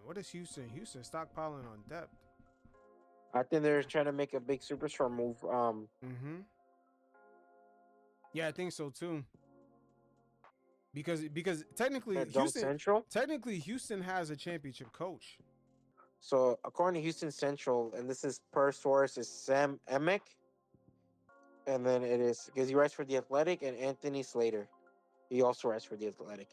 What is Houston? Houston stockpiling on depth. I think they're trying to make a big superstar move. Mm-hmm. Yeah, I think so too. Because Dunk Central. technically Houston has a championship coach. So according to Houston Central, and this is per source, is Sam Emick, and then it is because he writes for the Athletic, and Anthony Slater. He also writes for the Athletic.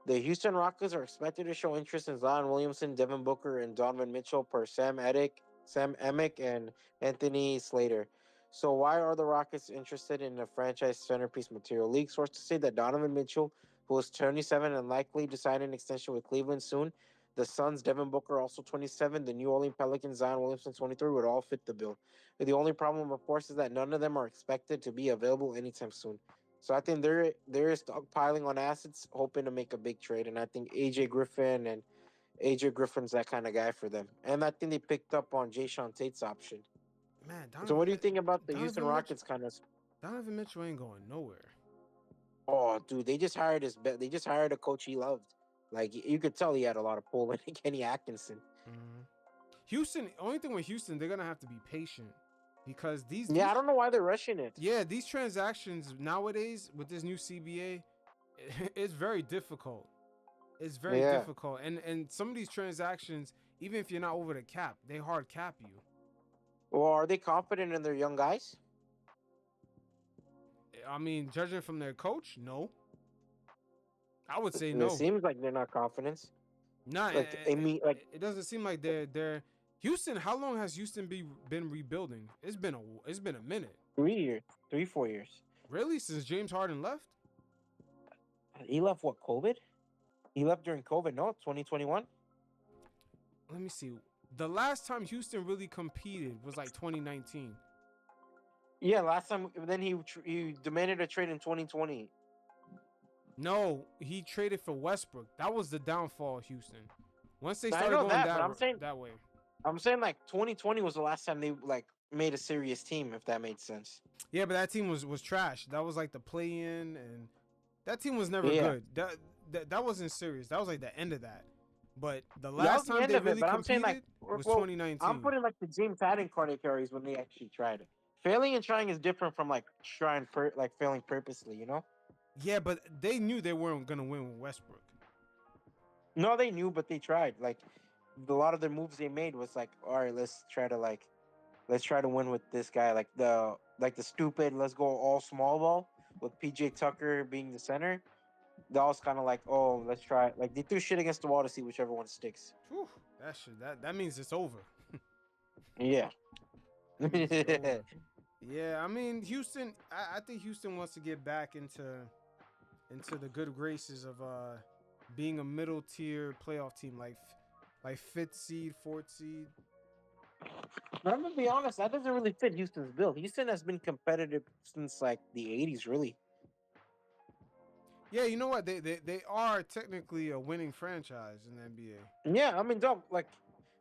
The Houston Rockets are expected to show interest in Zion Williamson, Devin Booker, and Donovan Mitchell per Sam Emick, and Anthony Slater. So why are the Rockets interested in a franchise centerpiece material? League sources say that Donovan Mitchell, who is 27 and likely to sign an extension with Cleveland soon, the Suns, Devin Booker, also 27, the New Orleans Pelicans, Zion Williamson, 23, would all fit the bill. The only problem, of course, is that none of them are expected to be available anytime soon. So I think they're stockpiling on assets, hoping to make a big trade. And I think AJ Griffin's that kind of guy for them. And I think they picked up on Jay Sean Tate's option. Man, So what do you think about the Houston Donovan Mitchell Rockets kind of? Donovan Mitchell ain't going nowhere. Oh, dude, they just hired They just hired a coach he loved. Like you could tell he had a lot of pull in Kenny Atkinson. Mm-hmm. Houston, only thing with Houston, they're gonna have to be patient because Yeah, I don't know why they're rushing it. these transactions nowadays with this new CBA, it's very difficult. It's very Yeah. difficult, and some of these transactions, even if you're not over the cap, they hard cap you. Well, are they confident in their young guys? I mean, judging from their coach, no. I would say It no. seems like they're not confident. Nah, Like I mean, like it doesn't seem like they're Houston. How long has Houston been rebuilding? It's been a minute. 3 years, 4 years. Really, since James Harden left. He left what? COVID? He left during COVID. No, 2021. Let me see. The last time Houston really competed was like 2019. Yeah, last time. Then he demanded a trade in 2020. No, he traded for Westbrook. That was the downfall of Houston. Once they Now, I started know going that, but that way. I'm saying like 2020 was the last time they like made a serious team. If that made sense. Yeah, but that team was trash. That was like the play in, and that team was never Yeah, good. That wasn't serious. That was like the end of that. But the that was last the time end they of it. really But I'm saying competed like, was well, I'm 2019. putting like the James Harden carries when they actually tried it. Failing and trying is different from like like failing purposely. You know? Yeah, but they knew they weren't gonna win with Westbrook. No, they knew, but they tried. Like a lot of the moves they made was like, all right, let's try to win with this guy. Like the stupid let's go all small ball with PJ Tucker being the center. That was kind of like, oh, let's try. Like they threw shit against the wall to see whichever one sticks. Whew, that means it's over. Yeah. That means it's over. Yeah, I mean Houston. I think Houston wants to get back into the good graces of being a middle tier playoff team, like fifth seed, fourth seed. I'm gonna be honest, that doesn't really fit Houston's bill. Houston has been competitive since like the '80s, really. Yeah, you know what? They are technically a winning franchise in the NBA. Yeah, I mean, dog, like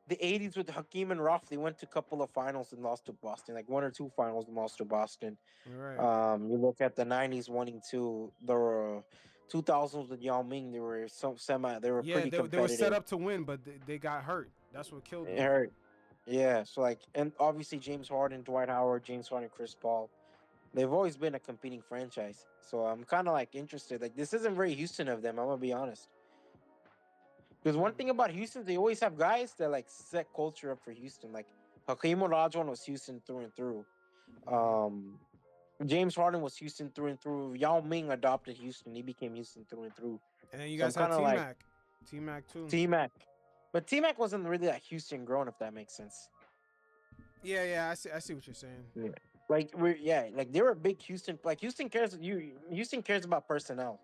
the '80s with Hakeem and Ruff, they went to a couple of finals and lost to Boston, like one or two finals and lost to Boston. Right. You look at the '90s winning to the 2000s with Yao Ming, they were they were Yeah, pretty they were set competitive. up to win, but they got hurt. That's what killed It them. hurt. Yeah, so like, and obviously James Harden, Dwight Howard, James Harden, Chris Paul, they've always been a competing franchise. So I'm kind of like interested. Like, this isn't very Houston of them. I'm gonna be honest. Because one thing about Houston, they always have guys that like set culture up for Houston. Like Hakeem Olajuwon was Houston through and through. Mm-hmm. Um, James Harden was Houston through and through. Yao Ming adopted Houston. He became Houston through and through. And then you So I'm guys had kind of like T Mac too. T Mac, but T Mac wasn't really like Houston grown, if that makes sense. Yeah, I see what you're saying. Yeah. Like they were big Houston. Like Houston cares about personnel.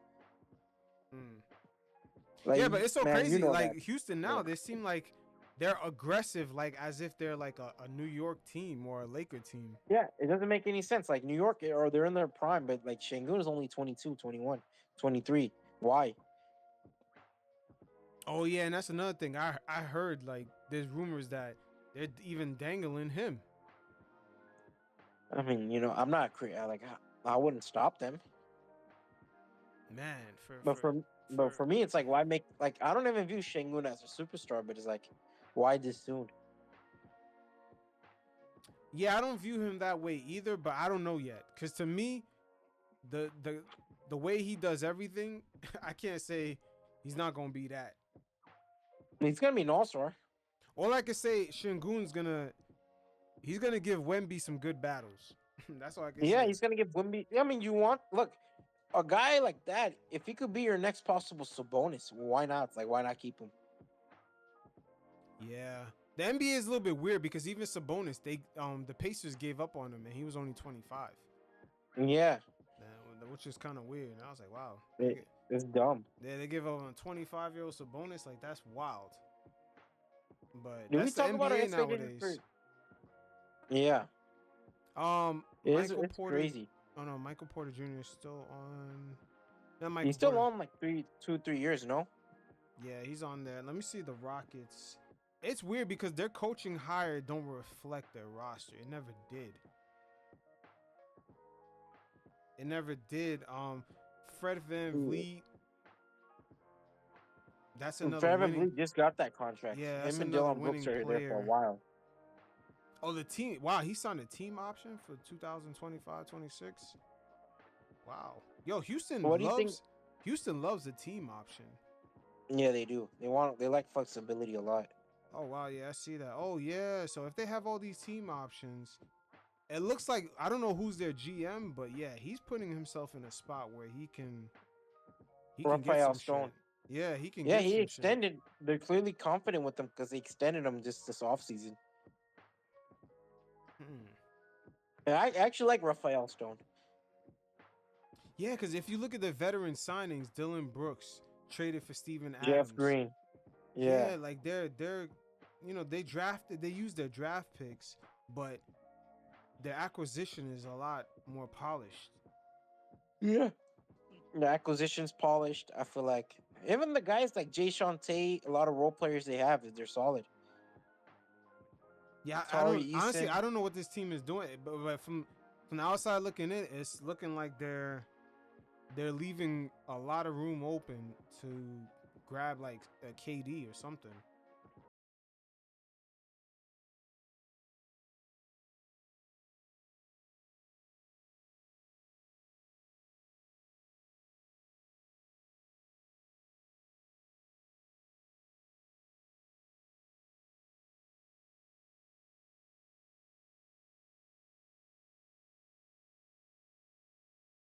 Mm. Like Yeah, but it's so man, you crazy. know that. Like Houston now, Yeah. they seem like they're aggressive, like as if they're like a New York team or a Laker team. Yeah, it doesn't make any sense. Like New York, or they're in their prime, but like Sengun is only 22, 21, 23. Why? Oh yeah, and that's another thing. I heard like there's rumors that they're even dangling him. I mean, I'm not like I wouldn't stop them. Man, But But for me, it's like, why make like I don't even view Sengun as a superstar, but it's like, why this soon? Yeah, I don't view him that way either, but I don't know yet. Cause to me, the the the way he does everything, I can't say he's not gonna be that. He's gonna be an all-star. All I can say, Shingun's he's gonna give Wemby some good battles. That's all I can Yeah, say. he's gonna give Wimby. I mean, you want look a guy like that. If he could be your next possible Sabonis, why not? It's like, why not keep him? Yeah. The NBA is a little bit weird because even Sabonis, the Pacers gave up on him and he was only 25. Yeah, Which is kind of weird. And I was like, wow. it's dumb. They give up on a 25-year-old Sabonis, like that's wild. But Did we that's the talk about our NBA SAT for? nowadays. Yeah, Michael it's Porter. crazy. Oh no, Michael Porter Jr. is still on. Not He's Michael still Porter. on like 2, 3 years, no? Yeah, he's on there. Let me see the Rockets. It's weird because their coaching hire don't reflect their roster. It never did. It never did. Fred VanVleet. That's another Trevor winning. Bleak just got that contract. Yeah, that's Him and another Dylan Brooks winning are there for a player. while. Oh, the team. Wow, he signed a team option for 2025-26. Wow. Yo, What do you think? Houston loves the team option. Yeah, they do. They like flexibility a lot. Oh wow, yeah, I see that. Oh yeah, so if they have all these team options, it looks like I don't know who's their GM, but yeah, he's putting himself in a spot where he can get Raphael some Stone. shit. Yeah, he can Yeah, get he some shit. extended. They're clearly confident with him because they extended him just this offseason. Hmm. And I actually like Raphael Stone. Yeah, because if you look at the veteran signings, Dylan Brooks traded for Steven Jeff Adams. Green. Yeah. Yeah, like they used their draft picks, but their acquisition is a lot more polished. Yeah. The acquisition's polished. I feel like even the guys like Jay Sean Tate, a lot of role players they have, they're solid. Yeah, I Tari don't honestly. Eason. I don't know what this team is doing, but from the outside looking in, it's looking like they're leaving a lot of room open to grab like a KD or something.